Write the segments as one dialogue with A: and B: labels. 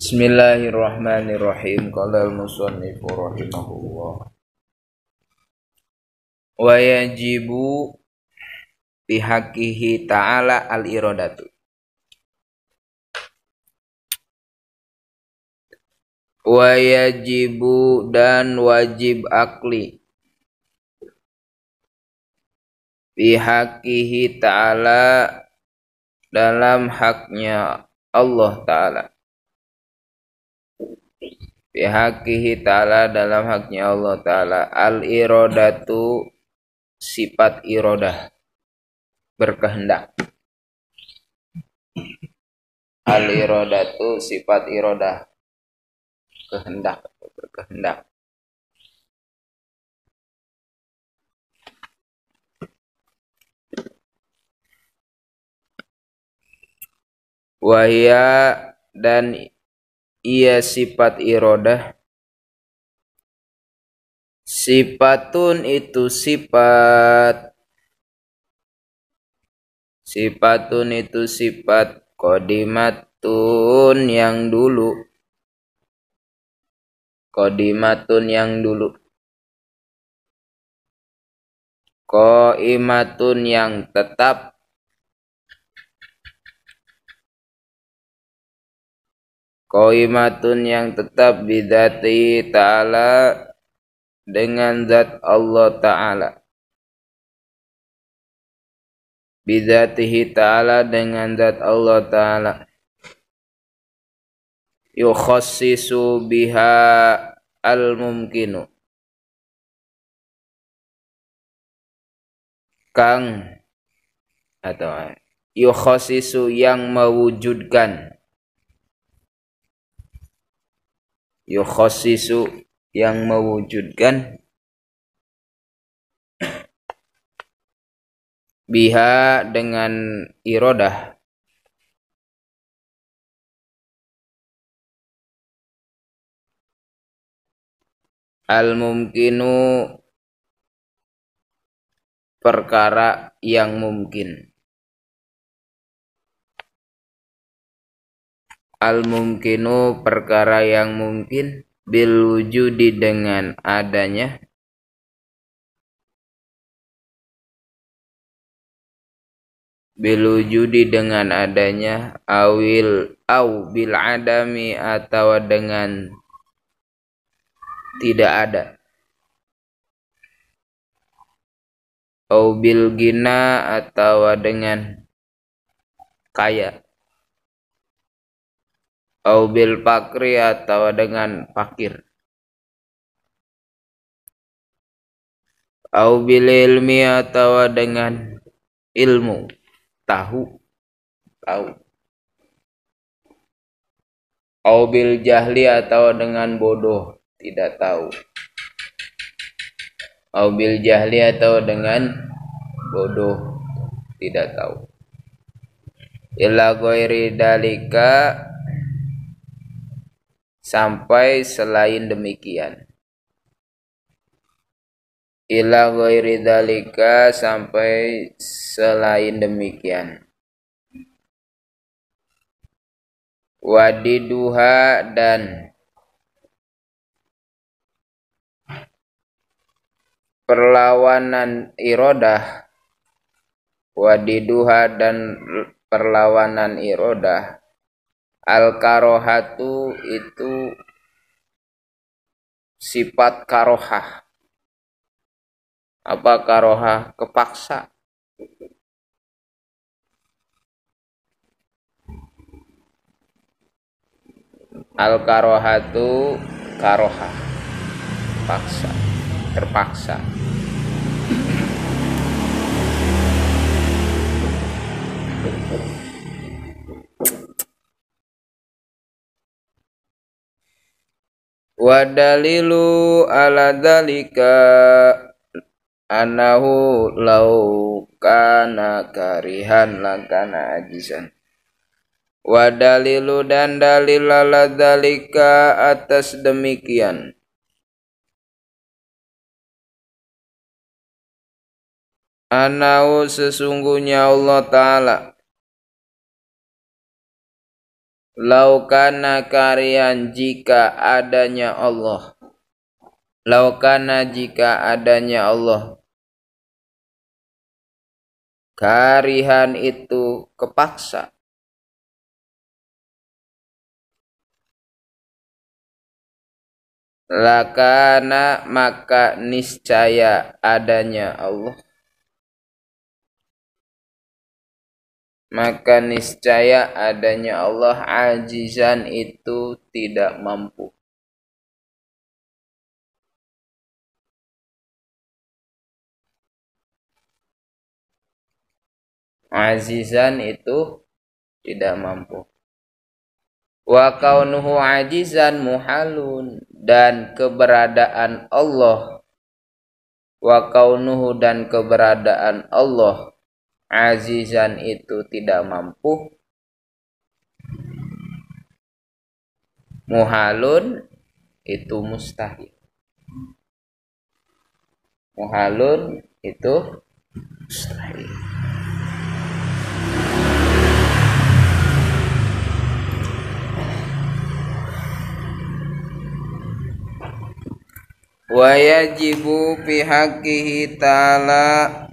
A: Bismillahirrahmanirrahim. Qala al-musannifu rahimahullah. Wa yajibu bihaqqihi ta'ala al-iradatu. Wa yajibu dan wajib akli bihaqqihi ta'ala dalam haknya Allah Ta'ala. Bihaqqihi ta'ala dalam haknya Allah Ta'ala. Al-iradatu sifat iradah, berkehendak. Al-iradatu sifat iradah, kehendak, berkehendak. Wahya dan ia sifat iradah, sifatun itu sifat, sifatun itu sifat, qadimatun yang dulu, qadimatun yang dulu, qaimatun yang tetap, qaimatun yang tetap, bidzati ta'ala dengan zat Allah Ta'ala, bidzatihi ta'ala dengan zat Allah Ta'ala. Yukhassisu biha al-mumkinu, kang atau yukhassisu yang mewujudkan, yukhassisu yang mewujudkan, biha dengan iradah, al-mumkinu perkara yang mungkin, al-mumkinu perkara yang mungkin, bil wujudi dengan adanya, bil wujudi dengan adanya, awil au bil adami atau dengan tidak ada, au bil gina atau dengan kaya, au bil fakri atau dengan fakir, au bil ilmi atau dengan ilmu, tahu, au bil jahli atau dengan bodoh, tidak tahu, au bil jahli atau dengan bodoh, tidak tahu. Illa ghairi dalika sampai selain demikian. Ila ghairi dzalika sampai selain demikian. Wadiduha dan perlawanan iradah, wadiduha dan perlawanan iradah, al-karohatu itu sifat karohah. Apa karohah? Kepaksa. Al-karohatu karohah, paksa, terpaksa. Wa dalilu ala dzalika anahu lau kana karihan lakana ajizan. Wa dalilu dan dalil ala dzalika atas demikian, anahu sesungguhnya Allah Ta'ala Laukana karian jika adanya Allah. Laukana jika adanya Allah. Karihan itu kepaksa. Lakana maka niscaya adanya Allah. Maka niscaya adanya Allah ajizan itu tidak mampu. Azizan itu tidak mampu. Wa kaunuhu ajizan muhalun, dan keberadaan Allah, wa kaunuhu dan keberadaan Allah azizan itu tidak mampu, muhalun itu mustahil. Muhalun itu mustahil. Wa yajibu fi haqqihi ta'ala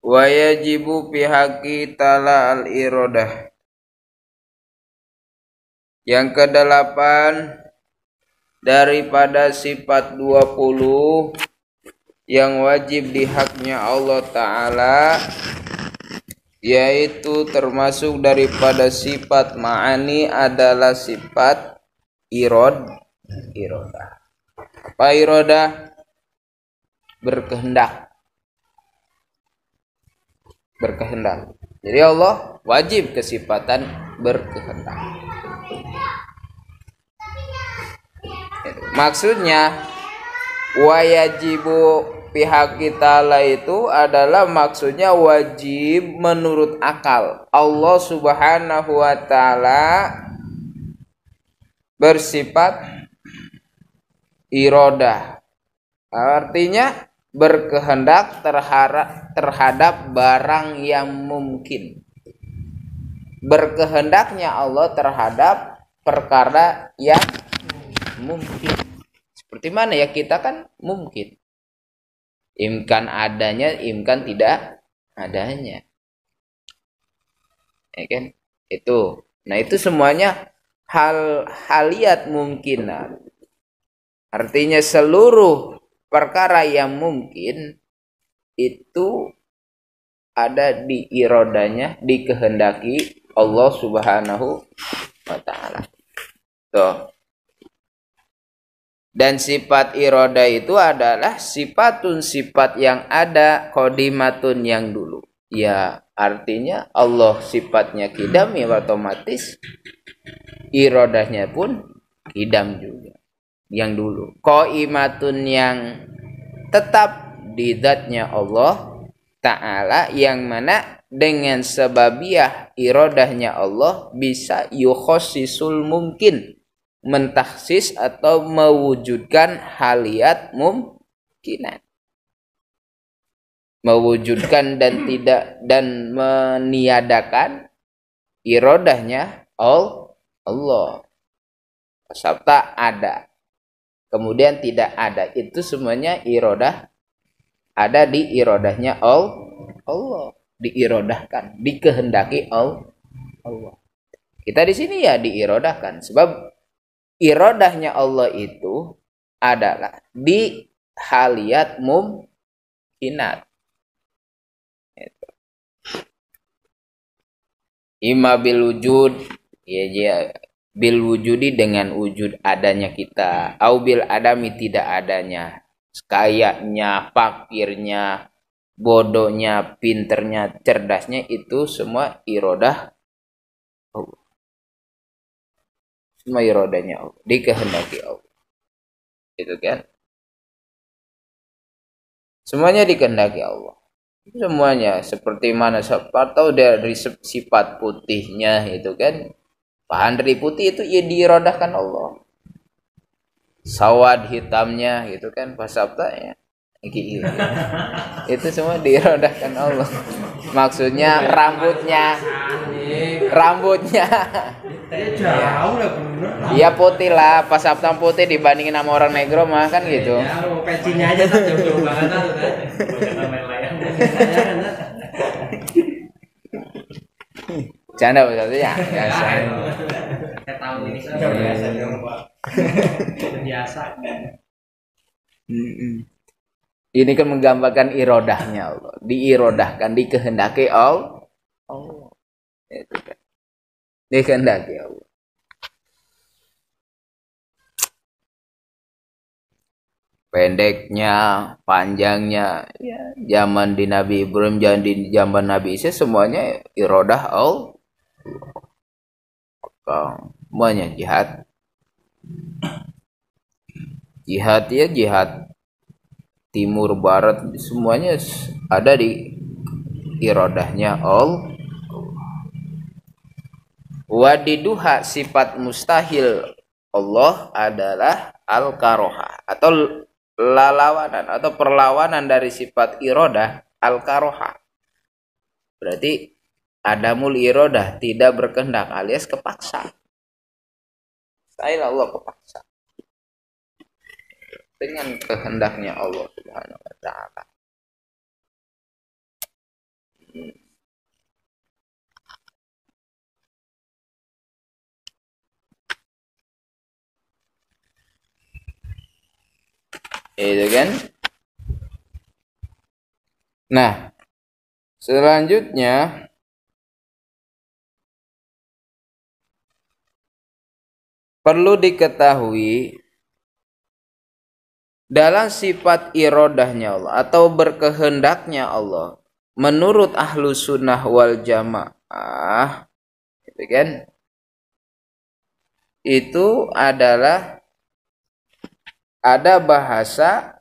A: wa yajibu fi haqqi ta'ala al-iradah. Yang kedelapan daripada sifat 20 yang wajib di haknya Allah Ta'ala, yaitu termasuk daripada sifat ma'ani adalah sifat irodah. Apa irodah? Berkehendak. Jadi Allah wajib kesifatan berkehendak. Maksudnya wajibu pihak kita lah itu adalah maksudnya wajib menurut akal. Allah Subhanahu wa ta'ala bersifat irodah, artinya berkehendak terhadap barang yang mungkin. Berkehendaknya Allah terhadap perkara yang mungkin. Seperti mana ya, kita kan mungkin. Imkan adanya, imkan tidak adanya. Ya kan? Itu. Nah, itu semuanya haliat mungkinat. Artinya seluruh perkara yang mungkin itu ada di irodanya, dikehendaki Allah Subhanahu wa ta'ala. Tuh. Dan sifat iroda itu adalah sifat yang ada, qodimatun yang dulu. Ya, artinya Allah sifatnya kidam, ya otomatis irodahnya pun kidam juga. Yang dulu. Qaimatun yang tetap di zatnya Allah Ta'ala, yang mana dengan sebabiyah irodahnya Allah bisa yukhossisul mungkin, mentaksis atau mewujudkan haliat mungkinat, mewujudkan dan meniadakan irodahnya Allah. Sabta ada, kemudian tidak ada, itu semuanya irodah, ada di irodahnya Allah, diirodahkan, dikehendaki Allah. Kita di sini ya diirodahkan, sebab irodahnya Allah itu adalah di haliat mumkinat. Ima bil wujud, ya bil wujudi dengan wujud adanya kita, au bil adami tidak adanya, kayanya, fakirnya, bodohnya, pinternya, cerdasnya, itu semua irodah Allah. Semua irodahnya Allah, dikehendaki Allah. Itu kan? Semuanya dikehendaki Allah. Semuanya seperti mana atau dari sifat putihnya itu kan Pahan dari putih itu ya diirodahkan Allah. Sawad hitamnya gitu kan pas sabta ya. Itu semua diirodahkan Allah. Maksudnya rambutnya
B: jauh lah bener.
A: Iya putih lah, pas sabta putih dibandingin sama orang negro mah kan gitu.
B: Ya, pecinya aja tuh jauh banget tuh kan.
A: Canda betul ya. Biasa.
B: Tahu ini biasa.
A: Ini kan menggambarkan irodahnya Allah, diirodahkan, dikehendaki Allah. Itu kan. Dikehendaki Allah. Pendeknya, panjangnya, ya, zaman di Nabi Ibrahim, zaman Nabi Isa semuanya irodah Allah. Semuanya jihad. Jihad ya jihad timur barat semuanya ada di irodahnya Allah. Wadiduha sifat mustahil Allah adalah al-karoha atau lalawanan atau perlawanan dari sifat irodah al-karoha. Berarti adamul irodah tidak berkehendak alias kepaksa. Mustahil Allah kepaksa dengan kehendaknya Allah Subhanahu wa taala. Itu kan. Nah, selanjutnya perlu diketahui dalam sifat irodahnya Allah atau berkehendaknya Allah menurut ahlu sunnah wal jamaah itu kan, itu adalah ada bahasa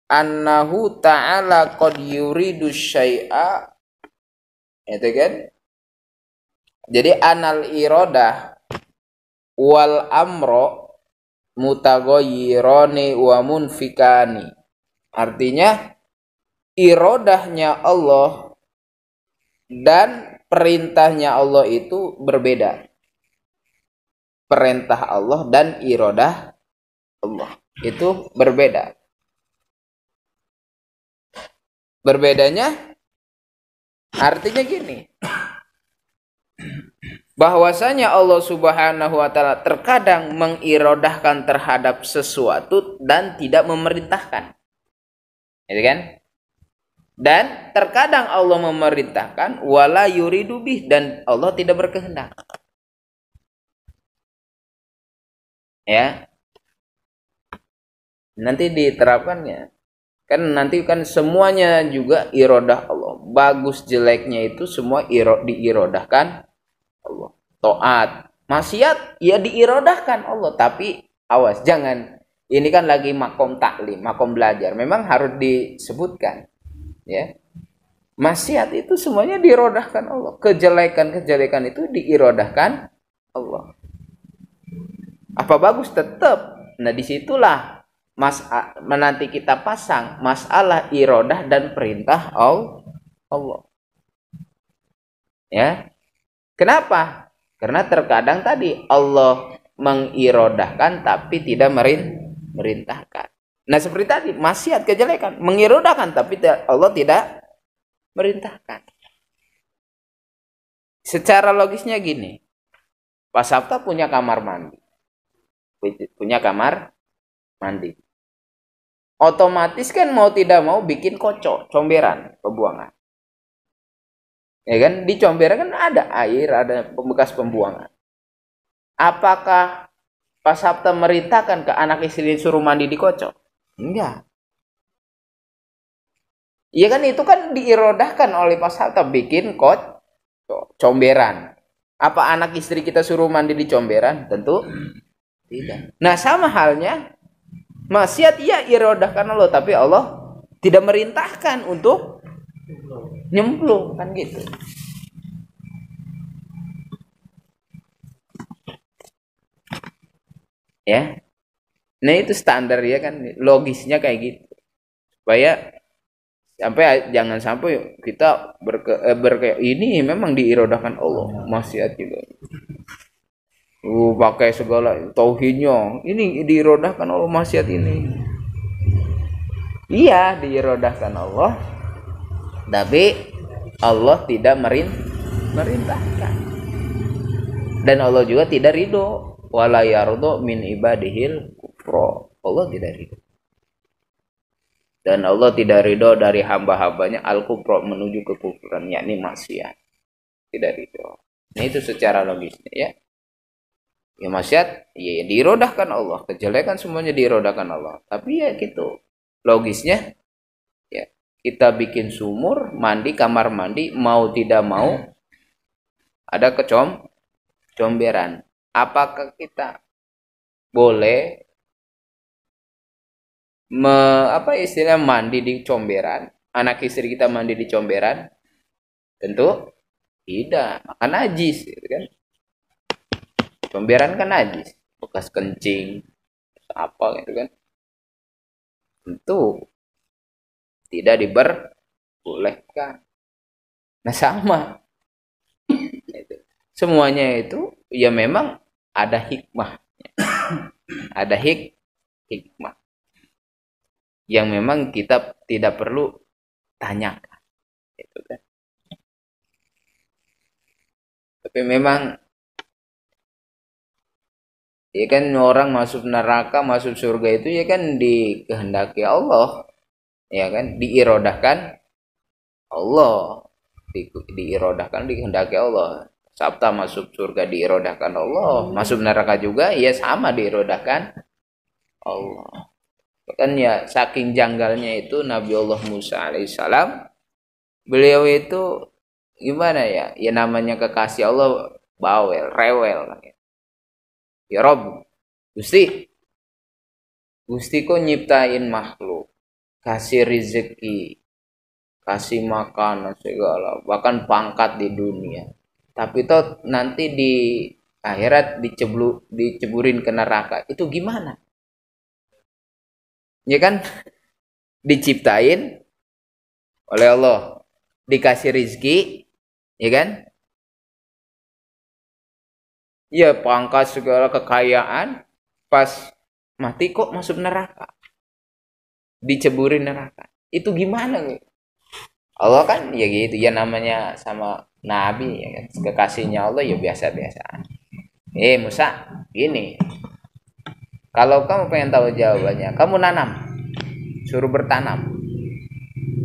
A: annahu ta'ala qad yuridu syai'a, itu kan. Jadi anal irodah wal amro mutaghayyirani wa munfikani. Artinya irodahnya Allah dan perintahnya Allah itu berbeda. Perintah Allah dan irodah Allah itu berbeda. Berbedanya artinya gini, bahwasanya Allah Subhanahu wa taala terkadang mengirodahkan terhadap sesuatu dan tidak memerintahkan. Gitu kan? Dan terkadang Allah memerintahkan wala yuridu bih, dan Allah tidak berkehendak. Ya. Nanti diterapkannya. Kan nanti kan semuanya juga irodah Allah. Bagus jeleknya itu semua diirodahkan Allah. Taat, maksiat ya diirodahkan Allah, tapi awas jangan, ini kan lagi makom taklim, makom belajar, memang harus disebutkan ya. Maksiat itu semuanya diirodahkan Allah. Kejelekan itu diirodahkan Allah. Apa bagus tetap. Nah disitulah nanti kita pasang masalah irodah dan perintah Allah. Ya. Kenapa? Karena terkadang tadi Allah mengirodahkan tapi tidak merintahkan. Nah seperti tadi maksiat kejelekan mengirodahkan tapi Allah tidak merintahkan. Secara logisnya gini, Pak Sabta punya kamar mandi. Otomatis kan mau tidak mau bikin kocok, comberan, pembuangan. Ya kan, di comberan kan ada air, ada bekas pembuangan. Apakah Pak Sabta merintahkan ke anak istri suruh mandi di kocok? Enggak. Iya kan, itu kan diirodahkan oleh Pak Sabta bikin comberan. Apa anak istri kita suruh mandi di comberan? Tentu tidak. Nah sama halnya maksiat ya irodahkan Allah, tapi Allah tidak merintahkan untuk nyemplung kan gitu. Ya. Nah, itu standar ya kan, logisnya kayak gitu. Supaya jangan sampai kita ini memang diirodahkan Allah, maksiat juga. Pakai segala tauhidnya, ini diirodahkan Allah maksiat ini. Iya, diirodahkan Allah, tapi Allah tidak merintahkan. Dan Allah juga tidak ridho. Wala yardo min ibadihil kufra. Allah tidak ridho. Dan Allah tidak ridho dari hamba-hambanya al-kufra, menuju kekufuran, yakni maksiat. Tidak ridho. Nah, itu secara logisnya ya. Ya maksiat ya diirodahkan Allah, kejelekan semuanya diirodahkan Allah. Tapi ya gitu. Logisnya ya, kita bikin sumur, mandi, kamar mandi, mau tidak mau ada comberan. Apakah kita boleh istilah mandi di comberan? Anak istri kita mandi di comberan? Tentu tidak, maka najis, gitu kan? Comberan kan najis, bekas kencing, apa gitu kan? Tentu tidak diperbolehkan. Nah, sama. Semuanya itu ya memang ada hikmah. Ada hikmah yang memang kita tidak perlu tanyakan. Gitu kan. Tapi memang ya kan orang masuk neraka, masuk surga itu ya kan dikehendaki Allah. Ya kan, diirodahkan Allah. Diirodahkan, dikehendaki Allah. Sabta masuk surga diirodahkan Allah, masuk neraka juga ya sama diirodahkan Allah. Kan ya saking janggalnya itu Nabi Allah Musa alaihissalam, beliau itu gimana ya? Ya namanya kekasih Allah bawel, rewel. Ya Rob, Gusti kok nyiptain makhluk, kasih rezeki, kasih makanan segala, bahkan pangkat di dunia. Tapi toh nanti di akhirat diceburin ke neraka. Itu gimana? Ya kan? Diciptain oleh Allah, dikasih rizki, ya kan? Ya pangkat segala kekayaan, pas mati kok masuk neraka. Diceburin neraka. Itu gimana? Allah kan ya gitu, ya namanya sama Nabi ya kan, kekasihnya Allah ya biasa-biasa. Musa, gini. Kalau kamu pengen tahu jawabannya, kamu nanam. Suruh bertanam.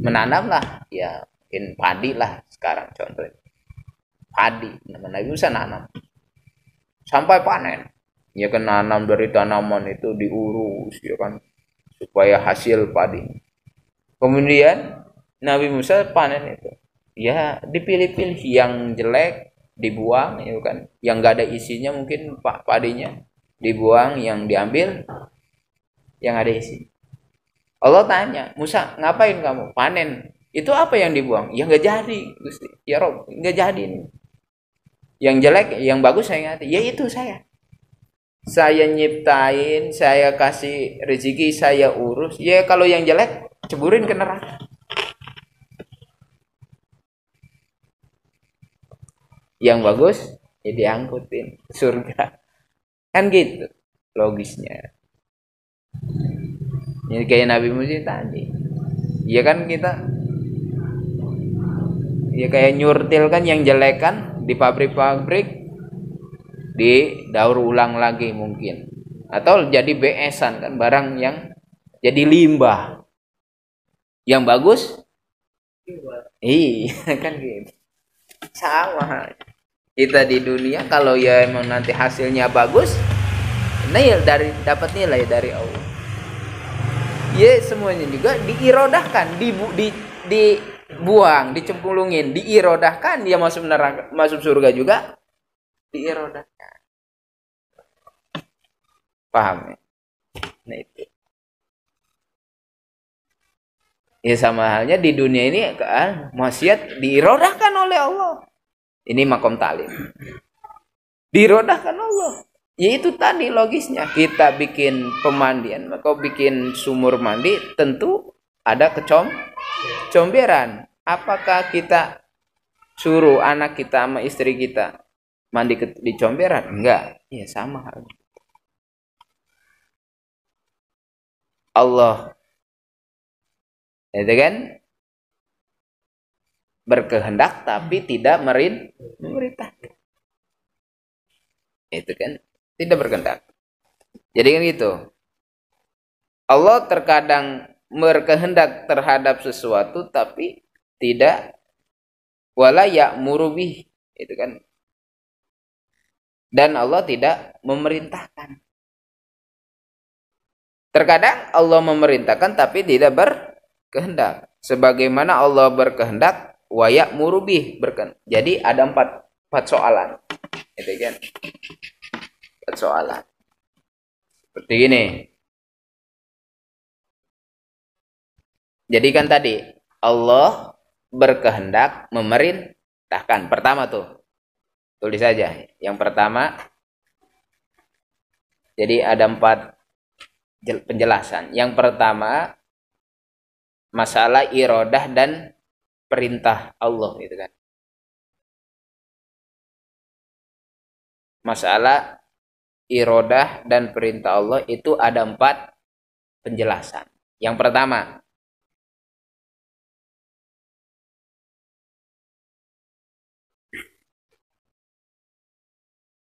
A: Menanamlah, ya mungkin padi lah sekarang contohnya. Padi, Nabi Musa nanam. Sampai panen. Ya kan nanam dari tanaman itu diurus ya kan supaya hasil padi. Kemudian Nabi Musa panen itu. Ya dipilih-pilih, yang jelek dibuang ya kan, yang enggak ada isinya mungkin padinya dibuang, yang diambil yang ada isi. Allah tanya, Musa ngapain kamu? Panen. Itu apa yang dibuang? Ya enggak jadi, Gusti. Ya Rob, enggak jadi nih. Yang jelek, yang bagus saya ngerti. Ya itu saya nyiptain, saya kasih rezeki, saya urus. Ya kalau yang jelek ceburin ke neraka. Yang bagus ya diangkutin surga, kan gitu logisnya. Jadi kayak Nabi Musa tadi ya kan, kita ya kayak nyurtil kan, yang jelek kan di pabrik-pabrik didaur ulang lagi mungkin, atau jadi BS-an kan, barang yang jadi limbah. Yang bagus iya kan gitu. Sama kita di dunia, kalau ya emang nanti hasilnya bagus, nah ya dapat nilai dari Allah. Ya semuanya juga diirodahkan, dibuang, dicemplungin, diirodahkan, dia masuk neraka, masuk surga juga diirodahkan. Paham ya? Nah itu. Ya sama halnya di dunia ini kan, maksiat diirodahkan oleh Allah. Ini makom talim. Dirodahkan Allah. Yaitu tadi logisnya, kita bikin pemandian, maka bikin sumur mandi tentu ada kecomberan. Apakah kita suruh anak kita sama istri kita mandi di comberan? Enggak, ya sama halnya. Allah, itu kan berkehendak tapi tidak memerintahkan. Itu kan tidak berkehendak. Jadi kan gitu. Allah terkadang berkehendak terhadap sesuatu tapi tidak wala ya'muru bih, itu kan. Dan Allah tidak memerintahkan. Terkadang Allah memerintahkan tapi tidak berkehendak. Sebagaimana Allah berkehendak wa ya'muru bih, berkehendak. Jadi ada empat soalan. Itu kan. 4 soalan. Seperti ini. Jadi kan tadi Allah berkehendak memerintahkan. Pertama tuh. Tulis saja. Yang pertama. Jadi ada 4 penjelasan. Yang pertama, masalah iradah dan perintah Allah, gitu kan. Masalah iradah dan perintah Allah itu ada 4 penjelasan. Yang pertama,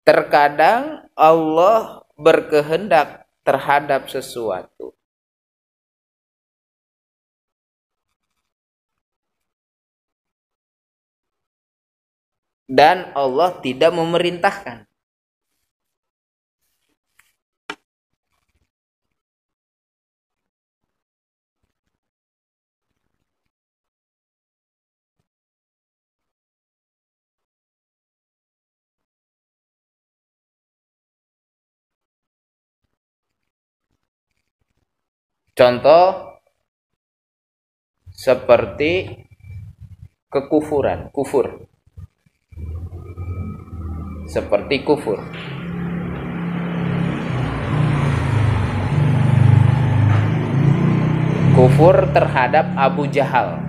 A: terkadang Allah berkehendak terhadap sesuatu dan Allah tidak memerintahkan. Contoh seperti kekufuran, kufur. Seperti kufur. Kufur terhadap Abu Jahal.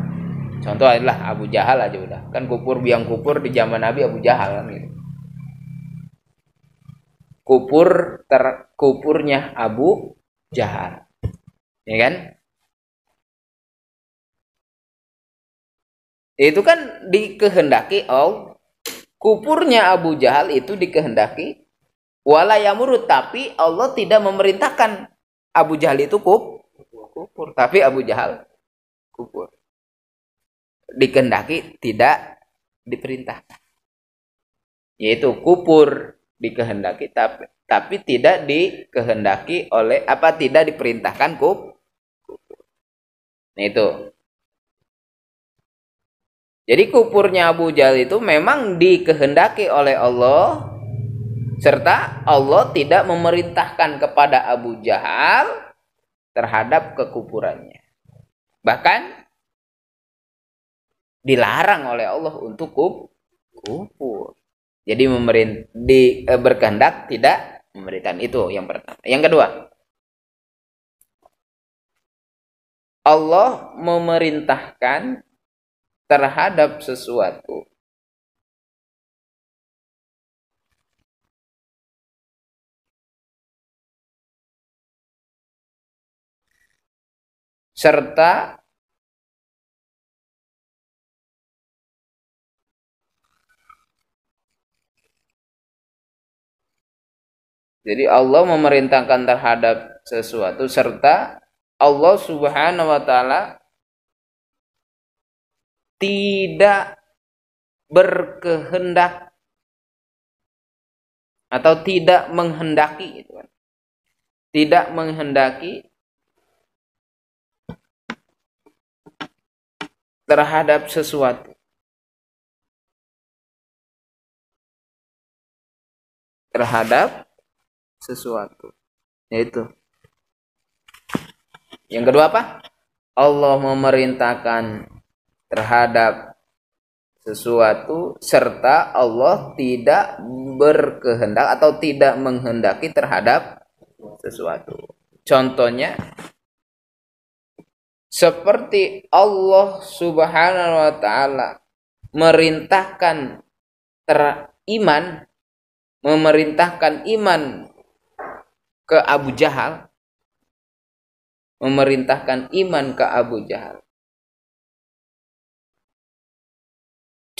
A: Contoh adalah Abu Jahal aja udah. Kan kufur yang kufur di zaman Nabi Abu Jahal kan gitu. Kufurnya Abu Jahal. Ya kan? Itu kan dikehendaki Allah. Kufurnya Abu Jahal itu dikehendaki wala yamurut, tapi Allah tidak memerintahkan Abu Jahal itu kufur, tapi Abu Jahal kufur. Dikehendaki, tidak diperintahkan. Yaitu kufur dikehendaki tapi tidak dikehendaki oleh tidak diperintahkan kufur. Nah itu. Jadi kufurnya Abu Jahal itu memang dikehendaki oleh Allah, serta Allah tidak memerintahkan kepada Abu Jahal terhadap kekufurannya. Bahkan dilarang oleh Allah untuk kufur. Jadi berkehendak tidak memerintahkan. Itu yang pertama. Yang kedua, Allah memerintahkan terhadap sesuatu serta jadi Allah memerintahkan terhadap sesuatu serta Allah Subhanahu wa taala tidak berkehendak atau tidak menghendaki, gitu kan. Tidak menghendaki terhadap sesuatu. Terhadap sesuatu. Yaitu. Yang kedua apa? Allah memerintahkan terhadap sesuatu serta Allah tidak berkehendak atau tidak menghendaki terhadap sesuatu. Contohnya seperti Allah Subhanahu wa taala memerintahkan iman ke Abu Jahal,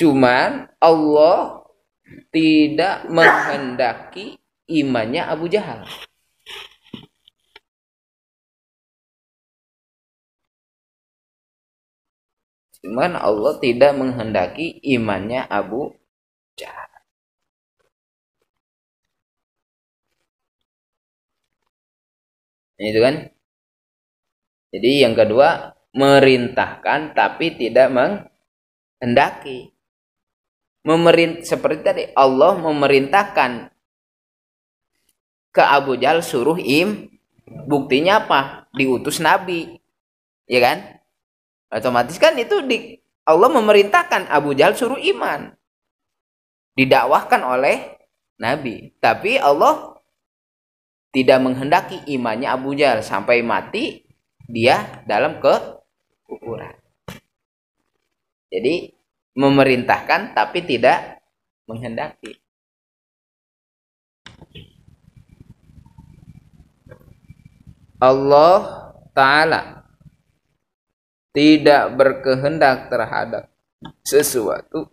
A: Cuman Allah tidak menghendaki imannya Abu Jahal. Cuman Allah tidak menghendaki imannya Abu Jahal. Itu kan. Jadi yang kedua, merintahkan tapi tidak menghendaki. Seperti tadi Allah memerintahkan ke Abu Jahal suruh buktinya apa? Diutus Nabi. Ya kan? Otomatis kan itu Allah memerintahkan Abu Jahal suruh iman. Didakwahkan oleh Nabi. Tapi Allah tidak menghendaki imannya Abu Jahal sampai mati dia dalam kekufuran. Jadi memerintahkan tapi tidak menghendaki. Allah Ta'ala tidak berkehendak terhadap sesuatu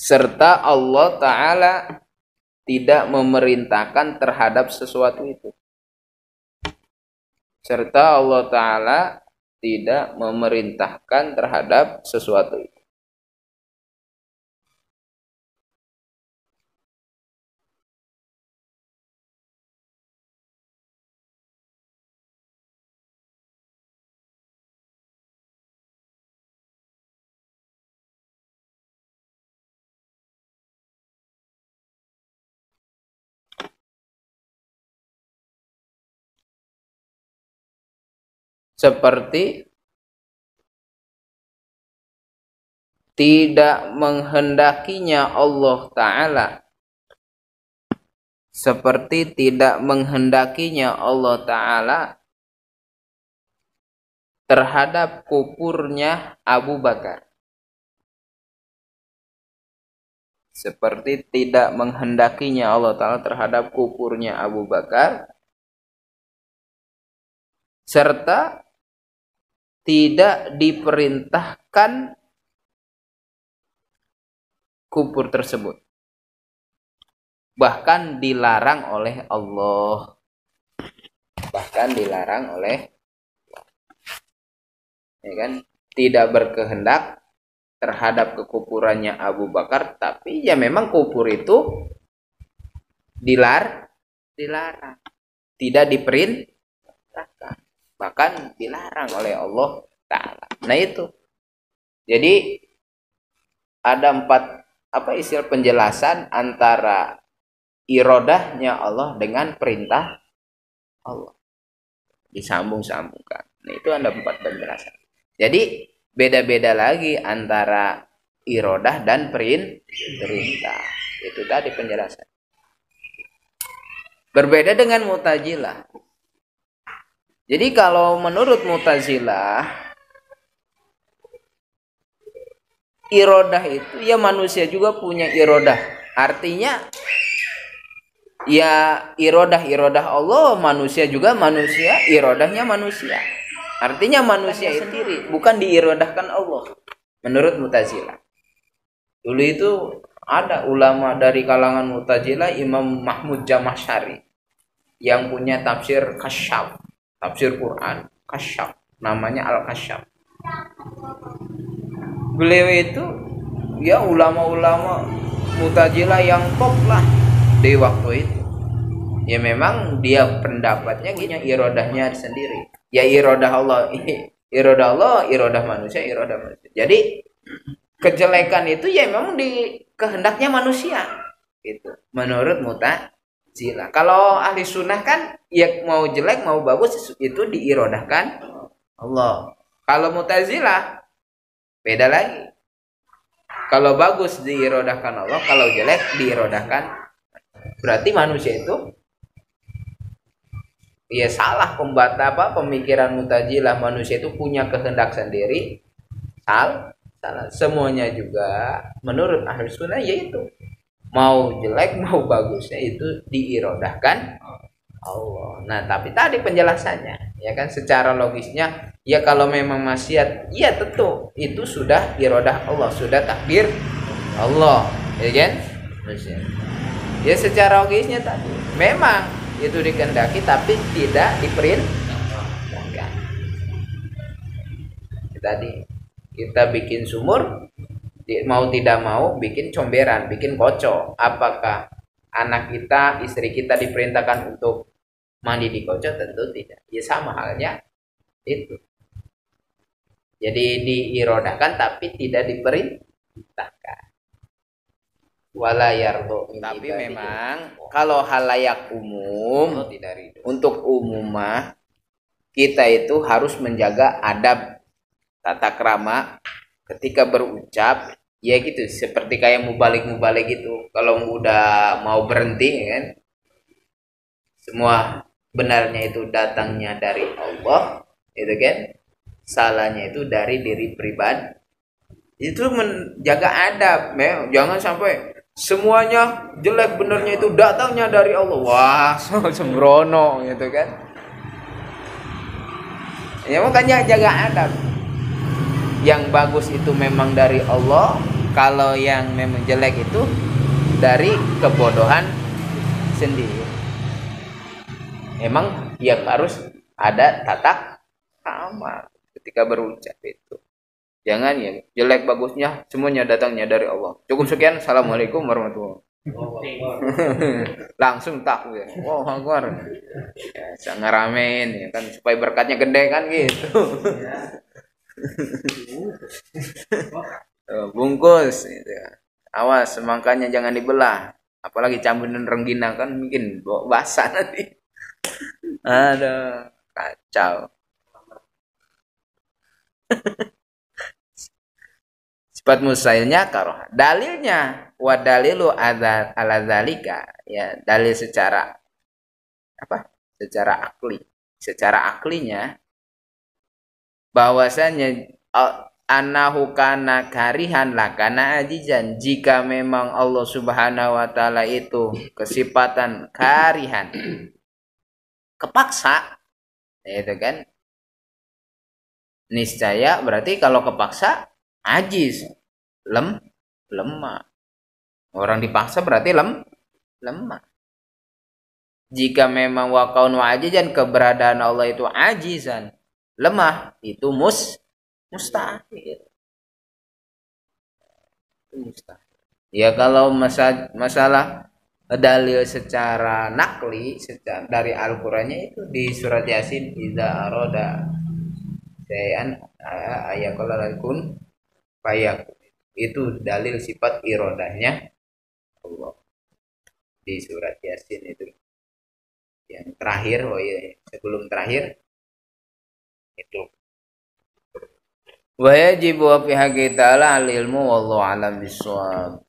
A: serta Allah Ta'ala tidak memerintahkan terhadap sesuatu itu. Serta Allah Ta'ala tidak memerintahkan terhadap sesuatu itu. Seperti tidak menghendakinya Allah Ta'ala. Seperti tidak menghendakinya Allah Ta'ala terhadap kufurnya Abu Bakar. Seperti tidak menghendakinya Allah Ta'ala terhadap kufurnya Abu Bakar. Serta tidak diperintahkan kufur tersebut. Bahkan dilarang oleh Allah. Ya kan? Tidak berkehendak terhadap kekufurannya Abu Bakar, tapi ya memang kufur itu dilarang. Tidak diperintahkan. Bahkan dilarang oleh Allah Ta'ala. Nah itu. Jadi ada 4 istilah penjelasan antara irodahnya Allah dengan perintah Allah. Disambung-sambungkan. Nah itu ada 4 penjelasan. Jadi beda-beda lagi antara irodah dan perintah. Itu tadi penjelasan. Berbeda dengan Mu'tazilah. Jadi kalau menurut Mu'tazilah, irodah itu ya manusia juga punya irodah. Artinya ya irodah Allah, manusia juga manusia, irodahnya manusia. Artinya manusia itu sendiri, bukan diirodahkan Allah. Menurut Mu'tazilah. Dulu itu ada ulama dari kalangan Mu'tazilah, Imam Mahmud Jamasyari, yang punya tafsir Kasyaf. Tafsir Quran Kasyaf, namanya Al-Kasyaf. Beliau itu ya ulama-ulama Mu'tazilah yang top lah di waktu itu. Ya memang dia pendapatnya punya irodahnya sendiri. Ya irodah Allah, irodah manusia. Jadi kejelekan itu ya memang kehendaknya manusia gitu menurut Mu'tazilah. Kalau ahli sunnah kan ya mau jelek mau bagus itu diirodahkan Allah. Kalau Mu'tazilah beda lagi. Kalau bagus diirodahkan Allah, kalau jelek diirodahkan. Berarti manusia itu ya salah pemikiran Mu'tazilah, manusia itu punya kehendak sendiri. Salah. Semuanya juga menurut ahli sunnah yaitu mau jelek mau bagusnya itu diirodahkan Allah. Nah, tapi tadi penjelasannya ya kan secara logisnya ya kalau memang maksiat ya tentu itu sudah irodah Allah, sudah takdir Allah, ya kan? Ya secara logisnya tadi memang itu dikehendaki tapi tidak diperintahkan. Tadi kita bikin sumur mau tidak mau bikin comberan, bikin kocok. Apakah anak kita, istri kita diperintahkan untuk mandi di kocok? Tentu tidak. Ya sama halnya itu. Jadi diirodahkan tapi tidak diperintahkan. Wala yardo. Tapi memang kalau halayak umum untuk umumah kita itu harus menjaga adab tata krama ketika berucap ya gitu seperti kayak mubalik gitu. Kalau udah mau berhenti ya kan semua benarnya itu datangnya dari Allah itu kan, salahnya itu dari diri pribadi. Itu menjaga adab, jangan sampai semuanya jelek benarnya itu datangnya dari Allah. Wah, sembrono gitu kan. Ya makanya jaga adab. Yang bagus itu memang dari Allah, kalau yang memang jelek itu dari kebodohan sendiri. Emang ya harus ada tata krama ketika berucap itu. Jangan ya jelek bagusnya semuanya datangnya dari Allah. Cukup sekian. Assalamualaikum warahmatullahi wabarakatuh. Langsung takut ya. Wow, Akbar. Ya, ngeramein ya kan supaya berkatnya gede kan gitu. Bungkus gitu. Awas semangkanya jangan dibelah, apalagi campuran rengginang kan mungkin basah nanti. Ada kacau. Sifat musailnya karoh. Dalilnya wa dalilu ala zalika ya, dalil secara apa? Secara akli. Secara aklinya bahwasanya annahu kana karihan lakana ajizan, jika memang Allah Subhanahu wa taala itu kesifatan karihan kepaksa itu kan niscaya berarti kalau kepaksa ajiz lemah. Orang dipaksa berarti lemah. Jika memang wa kaun wa ajizan keberadaan Allah itu ajizan lemah itu mustahil. Ya kalau masalah dalil secara nakli dari Al-Qur'annya itu di surat Yasin idza arada sayan ayaqala lakum fayakun. Itu dalil sifat irodahnya Allah di surat Yasin itu yang terakhir. Oh iya, sebelum terakhir itu wa yajibu fi haqqi ta'ala al ilmu wallahu alam bissawab.